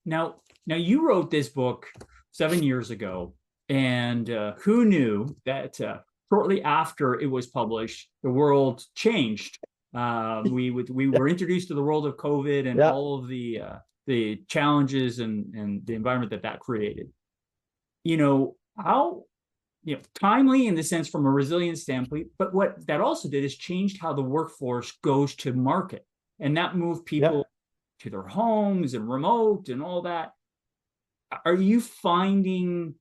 Now you wrote this book 7 years ago, and who knew that shortly after it was published, the world changed. We were introduced to the world of COVID and Yeah. all of the challenges and the environment that created. How timely in the sense from a resilience standpoint, but what that also did is changed how the workforce goes to market, and that moved people to their homes and remote and all that. Are you finding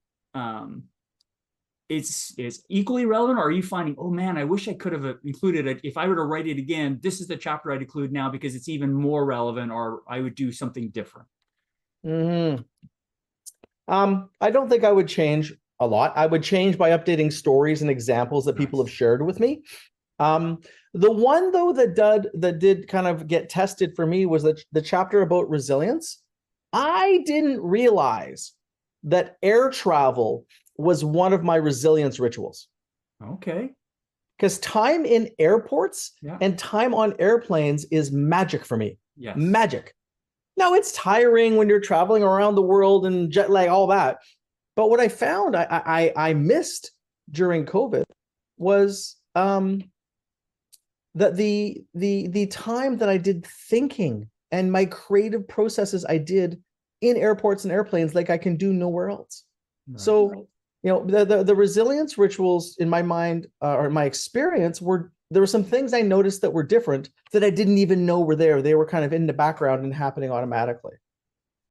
it's equally relevant, or are you finding, oh man, I wish I could have included it, if I were to write it again, this is the chapter I'd include now because it's even more relevant, or I would do something different? Mm-hmm. I don't think I would change a lot. I would change by updating stories and examples that people have shared with me. The one though that did kind of get tested for me was the chapter about resilience. I didn't realize that air travel was one of my resilience rituals. Okay. Because time in airports and time on airplanes is magic for me. Yes. Magic. Now, it's tiring when you're traveling around the world and jet lag, all that. But what I found I missed during COVID was that the time that I did thinking and my creative processes I did in airports and airplanes like I can do nowhere else. Right. So, the resilience rituals in my mind or my experience there were some things I noticed that were different that I didn't even know were there. They were kind of in the background and happening automatically.